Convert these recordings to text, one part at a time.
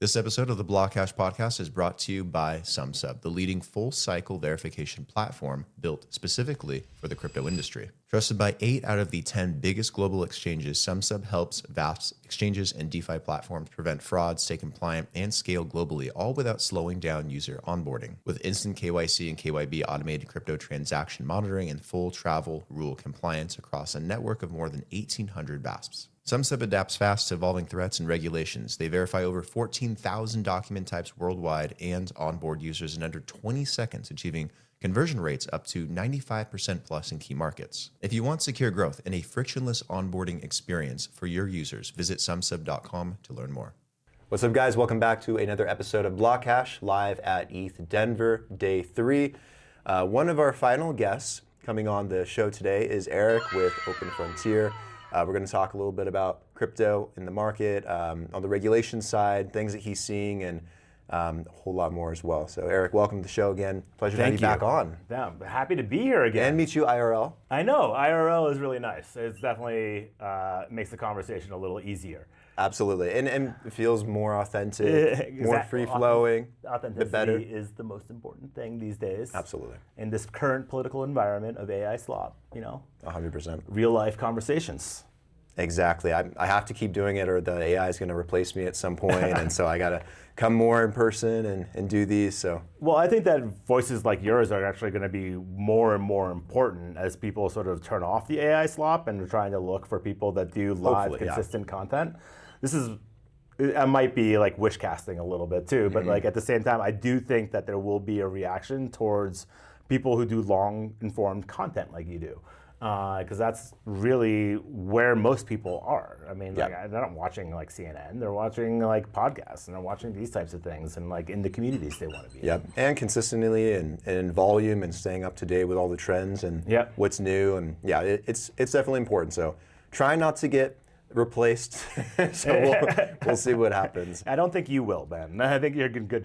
This episode of the BlockHash Podcast is brought to you by Sumsub, the leading full-cycle verification platform built specifically for the crypto industry. Trusted by 8 out of the 10 biggest global exchanges, Sumsub helps VASPs, exchanges, and DeFi platforms prevent fraud, stay compliant, and scale globally, all without slowing down user onboarding. With instant KYC and KYB automated crypto transaction monitoring and full travel rule compliance across a network of more than 1,800 VASPs. Sumsub adapts fast to evolving threats and regulations. They verify over 14,000 document types worldwide and onboard users in under 20 seconds, achieving conversion rates up to 95% plus in key markets. If you want secure growth and a frictionless onboarding experience for your users, visit sumsub.com to learn more. What's up, guys? Welcome back to another episode of BlockHash live at ETHDenver, day 3. One of our final guests coming on the show today is Erik with Open Frontier. We're going to talk a little bit about crypto in the market, on the regulation side, things that he's seeing, and a whole lot more as well. So, Erik, welcome to the show again. Pleasure to have you back on. Yeah, I'm happy to be here again. And meet you IRL. I know, IRL is really nice. It's definitely makes the conversation a little easier. Absolutely, and it feels more authentic, more free-flowing, Authenticity is the most important thing these days. Absolutely. In this current political environment of AI slop, 100%. Real-life conversations. Exactly. I have to keep doing it or the AI is going to replace me at some point, and so I got to come more in person and do these. So. Well, I think that voices like yours are actually going to be more and more important as people sort of turn off the AI slop and are trying to look for people that do live, consistent content. I might be like wish casting a little bit too, but like at the same time, I do think that there will be a reaction towards people who do long informed content like you do. Because that's really where most people are. I mean, like, they're not watching like CNN, they're watching like podcasts and they're watching these types of things and like in the communities they want to be in. And consistently and in volume and staying up to date with all the trends and what's new. And it's definitely important. So try not to get replaced. So we'll see what happens. I don't think you will, Ben. I think you're in good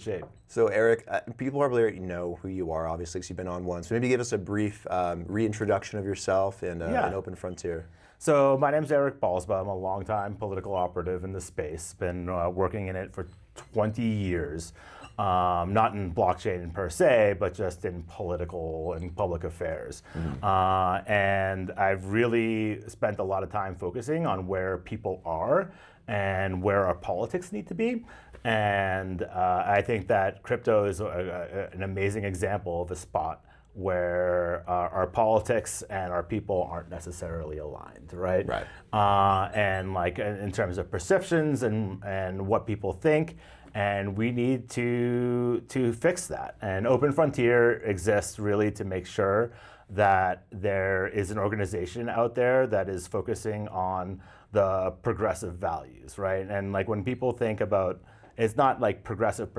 shape. So Erik, people probably already know who you are, obviously, because you've been on once. So maybe give us a brief reintroduction of yourself and Open Frontier. So my name's Erik Balsbaugh. I'm a longtime political operative in the space. Been working in it for 20 years. Not in blockchain per se, but just in political and public affairs. And I've really spent a lot of time focusing on where people are and where our politics need to be. And I think that crypto is an amazing example of a spot where our politics and our people aren't necessarily aligned, right? And like in terms of perceptions and what people think, and we need to fix that. And Open Frontier exists really to make sure that there is an organization out there that is focusing on the progressive values, right? And like when people think about, it's not like progressive,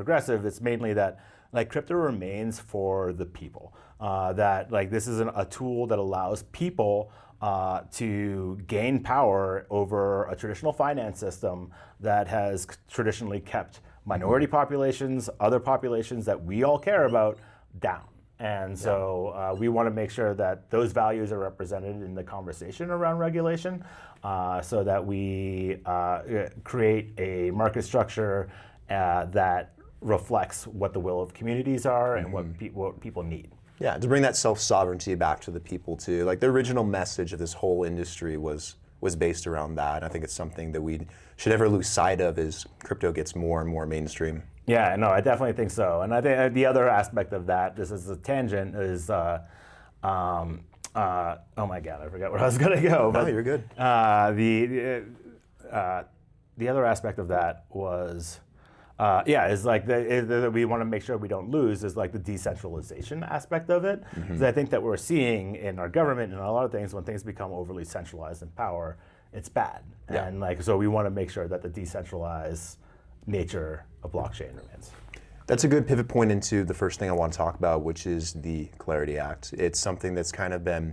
it's mainly that like crypto remains for the people. That like this is a tool that allows people to gain power over a traditional finance system that has traditionally kept minority populations, other populations that we all care about, down. And so we want to make sure that those values are represented in the conversation around regulation so that we create a market structure that reflects what the will of communities are and what people need. Yeah, to bring that self-sovereignty back to the people too. Like the original message of this whole industry was based around that. And I think it's something that we should never lose sight of as crypto gets more and more mainstream. Yeah, no, I definitely think so. And I think the other aspect of that, just as a tangent, is oh my God, I forgot where I was going to go. No, you're good. The other aspect of that was, is like we want to make sure we don't lose is like the decentralization aspect of it. Because I think that we're seeing in our government and a lot of things when things become overly centralized in power, it's bad. And like so we want to make sure that the decentralized nature of blockchain remains. That's a good pivot point into the first thing I want to talk about, which is the Clarity Act. It's something that's kind of been,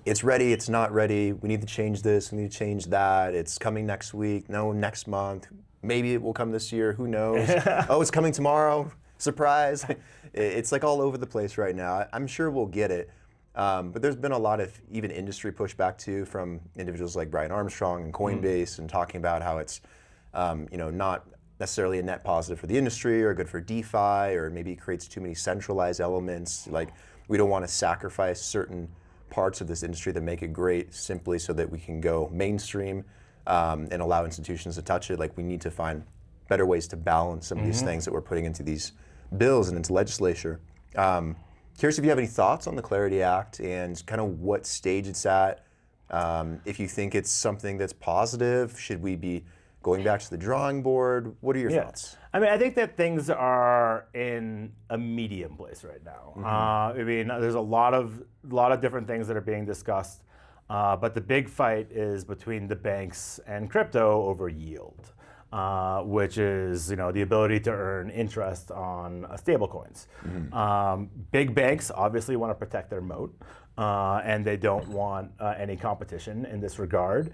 it's ready, it's not ready, we need to change this, we need to change that, it's coming next week, no, next month, maybe it will come this year, who knows? Oh, it's coming tomorrow, surprise. It's like all over the place right now. I'm sure we'll get it. But there's been a lot of even industry pushback too from individuals like Brian Armstrong and Coinbase and talking about how it's not necessarily a net positive for the industry or good for DeFi, or maybe it creates too many centralized elements. Like, we don't want to sacrifice certain parts of this industry that make it great simply so that we can go mainstream and allow institutions to touch it. Like, we need to find better ways to balance some of these things that we're putting into these bills and into legislature. Curious if you have any thoughts on the Clarity Act and kind of what stage it's at. If you think it's something that's positive, should we be going back to the drawing board? What are your thoughts? I mean, I think that things are in a medium place right now. I mean, there's a lot of different things that are being discussed, but the big fight is between the banks and crypto over yield, which is the ability to earn interest on stablecoins. Big banks obviously want to protect their moat. And they don't want any competition in this regard.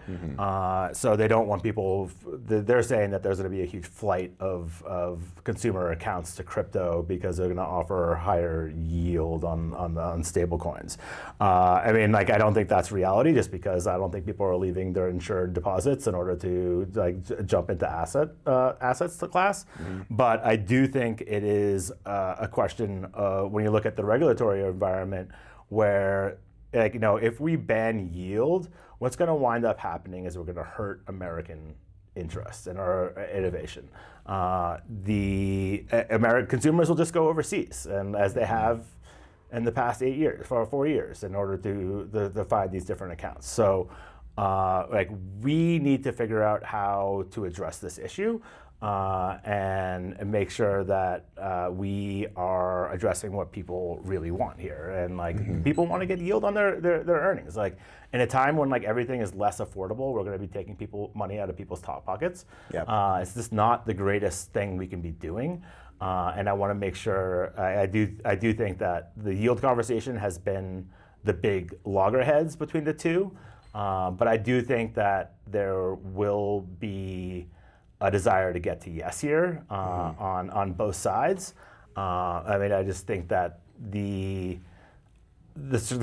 So they don't want people, they're saying that there's going to be a huge flight of consumer accounts to crypto because they're going to offer higher yield on stable coins. I mean, like, I don't think that's reality, just because I don't think people are leaving their insured deposits in order to jump into assets to class. But I do think it is a question when you look at the regulatory environment, where, if we ban yield, what's going to wind up happening is we're going to hurt American interest and our innovation. The American consumers will just go overseas, and as they have in the past 4 years, in order to find these different accounts. So, we need to figure out how to address this issue. And make sure that we are addressing what people really want here, and people want to get yield on their earnings. Like, in a time when everything is less affordable, we're going to be taking money out of people's top pockets. It's just not the greatest thing we can be doing, and I want to make sure. I do think that the yield conversation has been the big loggerheads between the two, but I do think that there will be a desire to get to yes here on both sides. I mean, I just think that the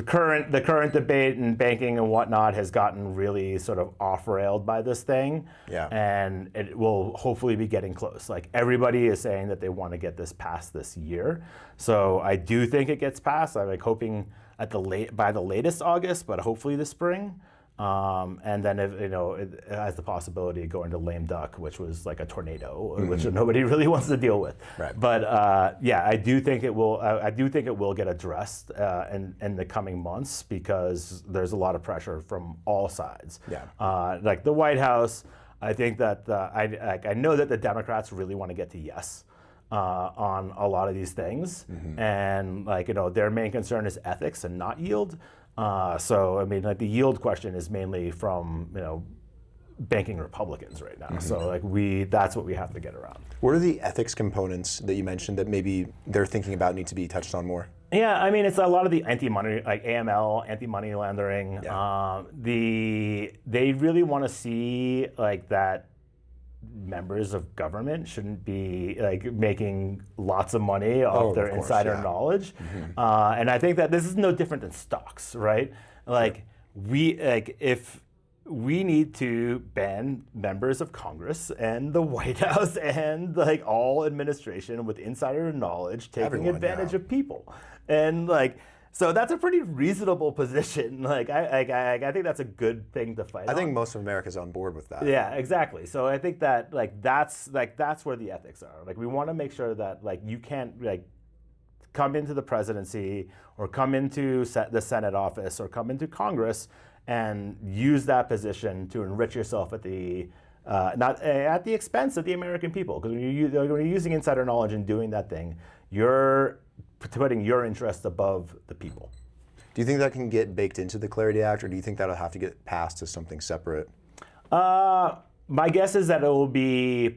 current debate in banking and whatnot has gotten really sort of off-railed by this thing, and it will hopefully be getting close. Like, everybody is saying that they want to get this passed this year, so I do think it gets passed. I'm hoping by the latest August, but hopefully this spring. And then it has the possibility of going to lame duck, which was like a tornado, which nobody really wants to deal with. Right. But I do think it will. I do think it will get addressed in the coming months, because there's a lot of pressure from all sides. Like the White House, I think that I know that the Democrats really want to get to yes on a lot of these things, and their main concern is ethics and not yield. So I mean, the yield question is mainly from banking Republicans right now. So that's what we have to get around. What are the ethics components that you mentioned that maybe they're thinking about need to be touched on more? Yeah, I mean, it's a lot of the anti-money, like AML, anti-money laundering. They really want to see that members of government shouldn't be making lots of money off their insider knowledge, and I think that this is no different than stocks, right? If we need to ban members of Congress and the White House and all administration with insider knowledge taking advantage of people, and so that's a pretty reasonable position. I think that's a good thing to fight. I think most of America's on board with that. Yeah, exactly. So I think that that's where the ethics are. We want to make sure that you can't come into the presidency or come into the Senate office or come into Congress and use that position to enrich yourself at the not at the expense of the American people. Because when you're using insider knowledge and doing that thing, you're putting your interests above the people. Do you think that can get baked into the Clarity Act, or do you think that'll have to get passed as something separate? My guess is that it will be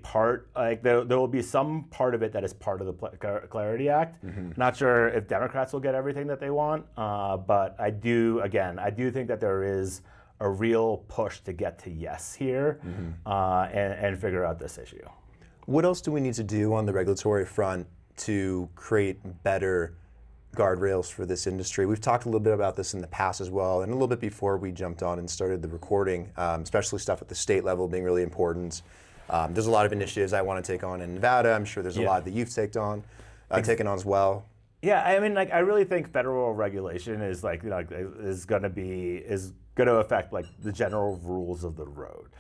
there will be some part of it that is part of the Clarity Act. Not sure if Democrats will get everything that they want, but I do think that there is a real push to get to yes here and figure out this issue. What else do we need to do on the regulatory front to create better guardrails for this industry? We've talked a little bit about this in the past as well, and a little bit before we jumped on and started the recording, especially stuff at the state level being really important. There's a lot of initiatives I want to take on in Nevada. I'm sure there's a lot that you've taken on as well. Yeah, I mean, like, I really think federal regulation is is going to affect like the general rules of the road.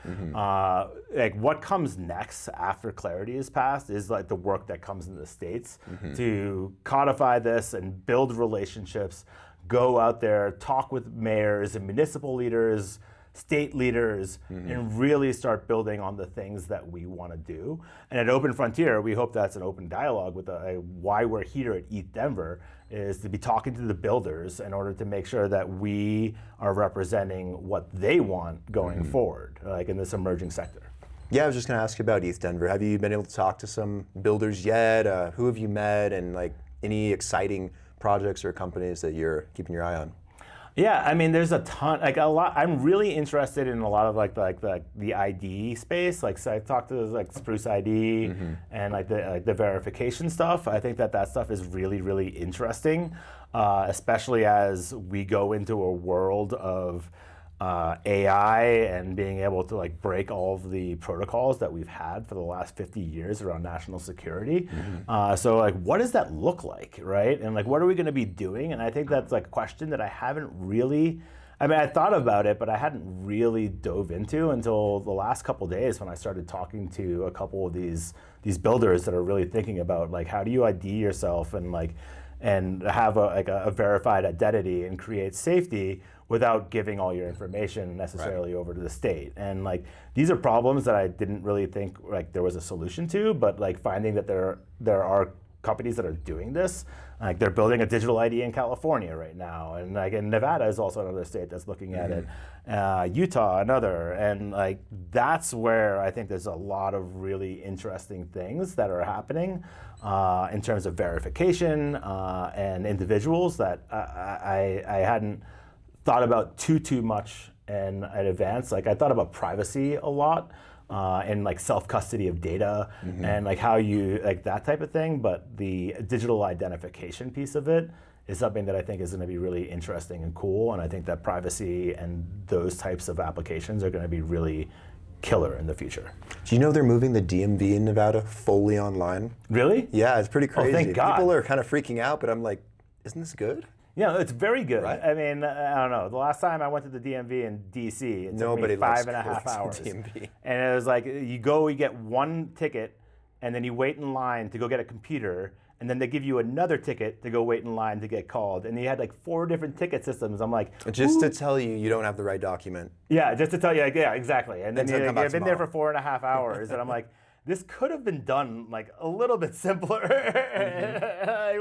Like, what comes next after clarity is passed is like the work that comes in the states to codify this and build relationships, go out there, talk with mayors and municipal leaders, state leaders, and really start building on the things that we want to do. And at Open Frontier, we hope that's an open dialogue with why we're here at ETHDenver is to be talking to the builders in order to make sure that we are representing what they want going forward, like in this emerging sector. Yeah, I was just going to ask you about ETHDenver. Have you been able to talk to some builders yet? Who have you met, and like any exciting projects or companies that you're keeping your eye on? Yeah, I mean, there's a ton, like a lot. I'm really interested in a lot of like the ID space. Like, so I talked to like Spruce ID and like the verification stuff. I think that stuff is really, really interesting, especially as we go into a world of AI and being able to like break all of the protocols that we've had for the last 50 years around national security. So like, what does that look like, right? And like, what are we going to be doing? And I think that's like a question that I haven't really, I mean, I thought about it, but I hadn't really dove into until the last couple of days when I started talking to a couple of these builders that are really thinking about like, how do you ID yourself and like, and have a verified identity and create safety without giving all your information necessarily over to the state. And like, these are problems that I didn't really think like there was a solution to, but like finding that there are companies that are doing this. Like, they're building a digital ID in California right now, and like in Nevada is also another state that's looking at it. Utah, another, and like that's where I think there's a lot of really interesting things that are happening in terms of verification and individuals that I hadn't thought about too much in advance. Like, I thought about privacy a lot and like self-custody of data and like how you, like that type of thing. But the digital identification piece of it is something that I think is going to be really interesting and cool. And I think that privacy and those types of applications are going to be really killer in the future. Do you know they're moving the DMV in Nevada fully online? Really? Yeah, it's pretty crazy. Oh, thank God. People are kind of freaking out, but I'm like, isn't this good? Yeah, it's very good. Right? I mean, I don't know. The last time I went to the DMV in DC, it took me 5.5 hours. DMV. And it was like, you get one ticket, and then you wait in line to go get a computer, and then they give you another ticket to go wait in line to get called. And you had like 4 different ticket systems. I'm like, just to tell you don't have the right document. Yeah, just to tell you, like, yeah, exactly. And then you've been there for tomorrow. 4.5 hours, and I'm like, this could have been done like a little bit simpler.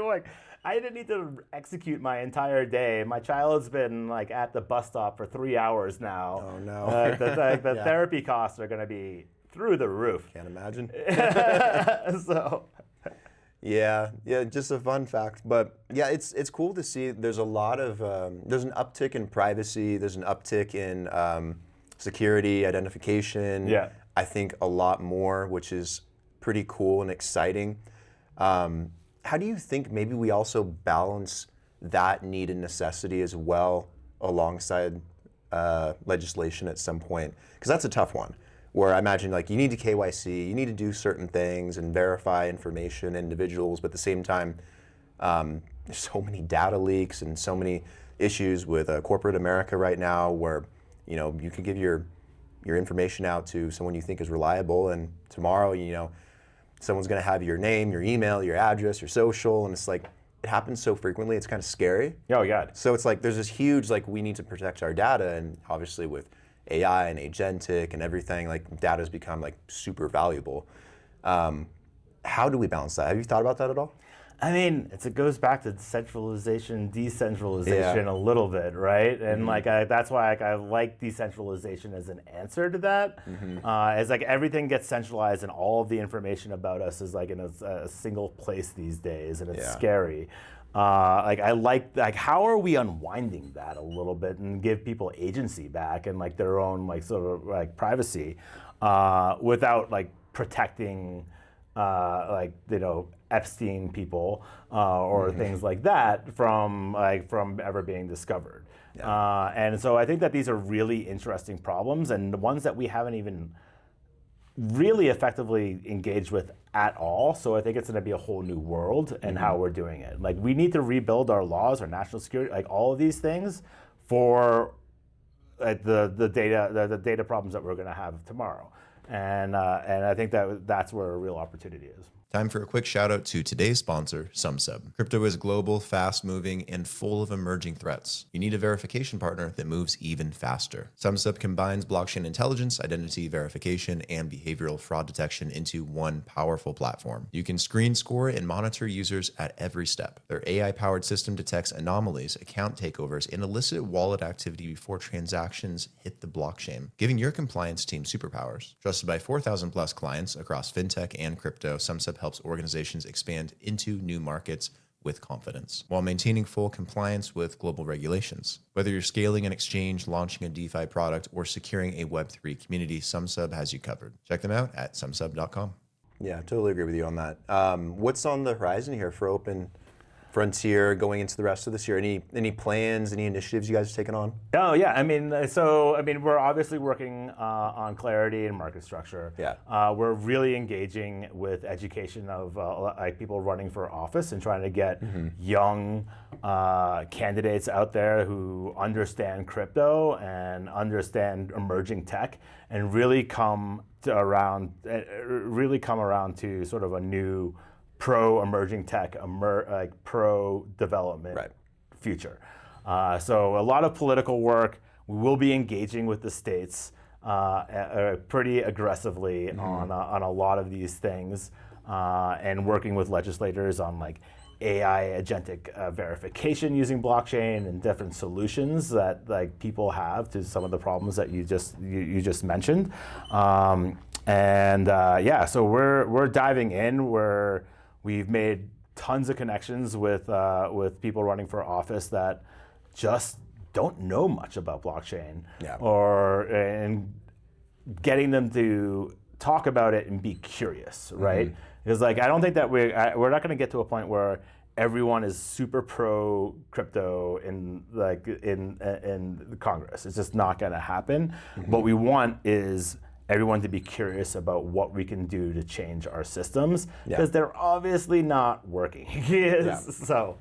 Like, I didn't need to execute my entire day. My child's been like at the bus stop for 3 hours now. Oh no! The therapy costs are going to be through the roof. Can't imagine. So. Yeah, just a fun fact. But yeah, it's cool to see. There's a lot of there's an uptick in privacy. There's an uptick in security, identification. Yeah. I think a lot more, which is pretty cool and exciting. How do you think maybe we also balance that need and necessity as well alongside legislation at some point? Because that's a tough one, where I imagine like you need to KYC, you need to do certain things and verify information, individuals, but at the same time, there's so many data leaks and so many issues with corporate America right now where, you know, you can give your information out to someone you think is reliable, and tomorrow, you know, someone's going to have your name, your email, your address, your social, and it's like, it happens so frequently, it's kind of scary. Oh, God. So it's like, there's this huge, like, we need to protect our data, and obviously with AI and agentic and everything, like, data's become, like, super valuable. How do we balance that? Have you thought about that at all? I mean, it goes back to centralization, decentralization a little bit, right? And like that's why I like decentralization as an answer to that. It's like everything gets centralized, and all of the information about us is like in a single place these days, and it's scary. Like how are we unwinding that a little bit and give people agency back and like their own like sort of like privacy without like protecting like, you know, Epstein people or things like that from ever being discovered. And so I think that these are really interesting problems, and the ones that we haven't even really effectively engaged with at all. So I think it's going to be a whole new world in how we're doing it. Like, we need to rebuild our laws, our national security, like all of these things for the data problems that we're going to have tomorrow. And I think that's where a real opportunity is. Time for a quick shout out to today's sponsor, Sumsub. Crypto is global, fast moving, and full of emerging threats. You need a verification partner that moves even faster. Sumsub combines blockchain intelligence, identity verification, and behavioral fraud detection into one powerful platform. You can screen, score, and monitor users at every step. Their AI-powered system detects anomalies, account takeovers, and illicit wallet activity before transactions hit the blockchain, giving your compliance team superpowers. Trusted by 4,000 plus clients across fintech and crypto, Sumsub helps organizations expand into new markets with confidence while maintaining full compliance with global regulations. Whether you're scaling an exchange, launching a DeFi product, or securing a Web3 community, Sumsub has you covered. Check them out at sumsub.com. Yeah, totally agree with you on that. What's on the horizon here for Open Frontier going into the rest of this year? Any plans, any initiatives you guys are taking on? Oh yeah, I mean, we're obviously working on clarity and market structure. Yeah. We're really engaging with education of like people running for office and trying to get young candidates out there who understand crypto and understand emerging tech and really come around to sort of a new pro-emerging tech, pro-development future. So a lot of political work. We will be engaging with the states pretty aggressively on a lot of these things and working with legislators on like AI agentic verification using blockchain and different solutions that like people have to some of the problems that you just mentioned. So we're diving in. We've made tons of connections with people running for office that just don't know much about blockchain, and getting them to talk about it and be curious, right? Because like I don't think that we're not going to get to a point where everyone is super pro crypto in Congress. It's just not going to happen. What we want is everyone to be curious about what we can do to change our systems, because they're obviously not working. So,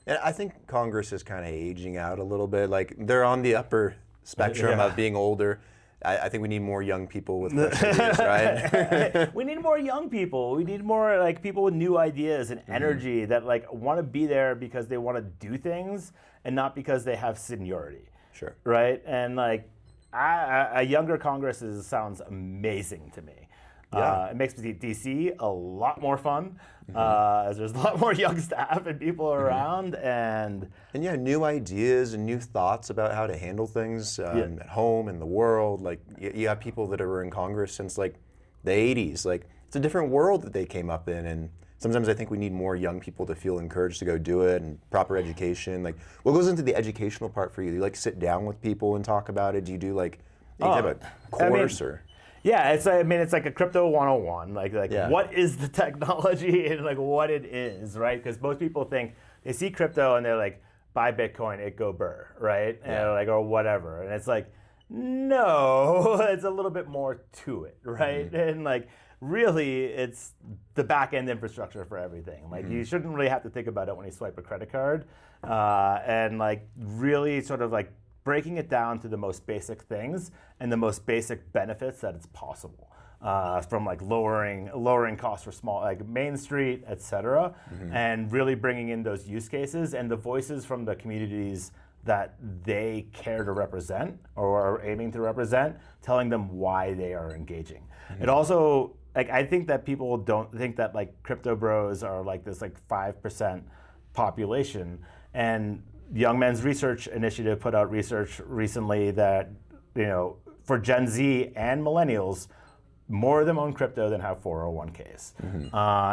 and I think Congress is kind of aging out a little bit. Like they're on the upper spectrum of being older. I think we need more young people with fresh ideas, right? We need more young people. We need more like people with new ideas and energy that like want to be there because they want to do things and not because they have seniority. Sure. Right? And like a younger Congress sounds amazing to me. It makes DC a lot more fun. As there's a lot more young staff and people around, and new ideas and new thoughts about how to handle things at home in the world. Like you have people that are in Congress since like the 80s. Like it's a different world that they came up in, and sometimes I think we need more young people to feel encouraged to go do it, and proper education. Like, what goes into the educational part for you? Do you like sit down with people and talk about it? Do you do like any type of course or? Yeah, it's like a crypto 101. Like what is the technology and like what it is, right? Because most people think they see crypto and they're like, buy Bitcoin, it go burr, right? And like, or whatever. And it's like, no, it's a little bit more to it, right? And like, really, it's the back-end infrastructure for everything. Like, you shouldn't really have to think about it when you swipe a credit card. And like, really sort of like breaking it down to the most basic things and the most basic benefits that it's possible. From like lowering costs for small, like Main Street, et cetera, and really bringing in those use cases and the voices from the communities that they care to represent or are aiming to represent, telling them why they are engaging. It also, like, I think that people don't think that like crypto bros are like this like 5% population. And Young Men's Research Initiative put out research recently that, for Gen Z and millennials, more of them own crypto than have 401ks.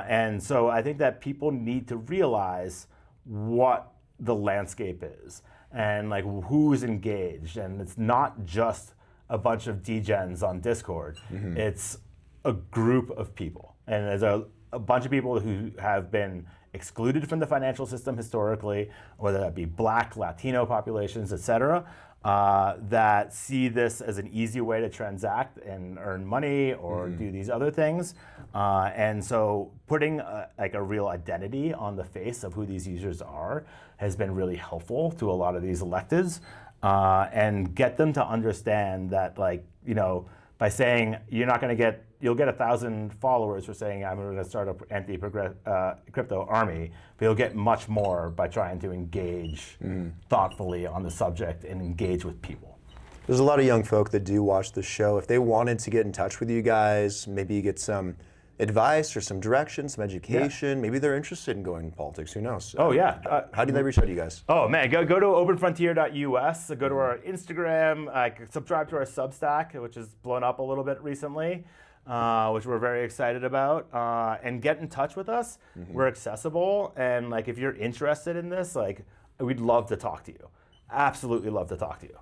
And so I think that people need to realize what the landscape is and like who's engaged. And it's not just a bunch of degens on Discord. It's a group of people. And there's a bunch of people who have been excluded from the financial system historically, whether that be Black, Latino populations, et cetera. that see this as an easy way to transact and earn money or do these other things. And so putting like a real identity on the face of who these users are has been really helpful to a lot of these electives, and get them to understand that, like, you know, by saying you'll get 1,000 followers for saying I'm going to start an anti-crypto army, but you'll get much more by trying to engage thoughtfully on the subject and engage with people. There's a lot of young folk that do watch the show. If they wanted to get in touch with you guys, maybe get some advice or some direction, some education, maybe they're interested in going into politics, who knows? Oh yeah. How do they reach out to you guys? Oh man, go to openfrontier.us, go to our Instagram, subscribe to our Substack, which has blown up a little bit recently, which we're very excited about, and get in touch with us. We're accessible, and like if you're interested in this, like we'd love to talk to you. Absolutely love to talk to you.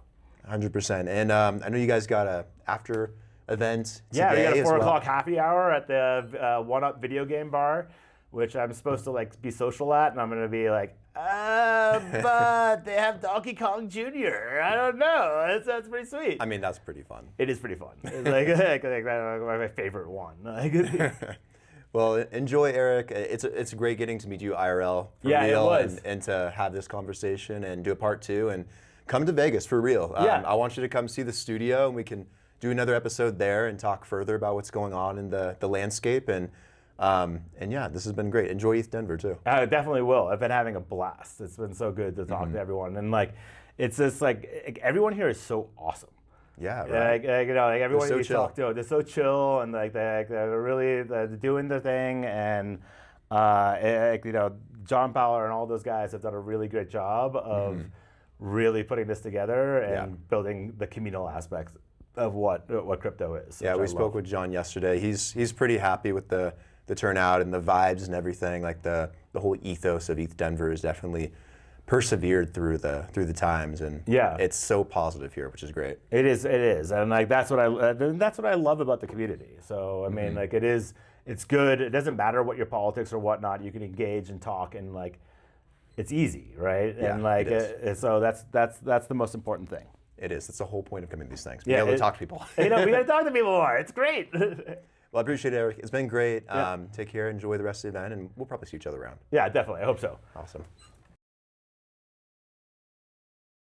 100%. And I know you guys got a after event today. Yeah, we got a 4 o'clock happy hour at the One Up video game bar, which I'm supposed to like be social at, and I'm gonna be like, but they have Donkey Kong Jr. I don't know. That's pretty sweet. I mean, that's pretty fun. It is pretty fun. It's like my favorite one. Well, enjoy, Erik. It's great getting to meet you IRL for real, it was. And to have this conversation and do a part 2 and come to Vegas for real. I want you to come see the studio, and we can do another episode there and talk further about what's going on in the landscape. And yeah, this has been great. Enjoy ETHDenver too. I definitely will. I've been having a blast. It's been so good to talk to everyone, and like, it's just like everyone here is so awesome. Yeah, right. Like, you know, like everyone so you chill. talk to, they're so chill, and like they're really doing their thing, and you know, John Powell and all those guys have done a really great job of really putting this together and building the communal aspects of what crypto is. Yeah, we spoke with John yesterday. He's pretty happy with the turnout and the vibes and everything. Like the whole ethos of ETHDenver is definitely persevered through the times, and it's so positive here, which is great. It is, and like that's what I love about the community. So I mean, like it's good. It doesn't matter what your politics or whatnot. You can engage and talk, and like it's easy, right? Yeah, and like so that's the most important thing. It is. That's the whole point of coming to these things. Being able to talk to people. You know, we got to talk to people more. It's great. Well, I appreciate it, Erik. It's been great. Take care. Enjoy the rest of the event, and we'll probably see each other around. Yeah, definitely. I hope so. Awesome.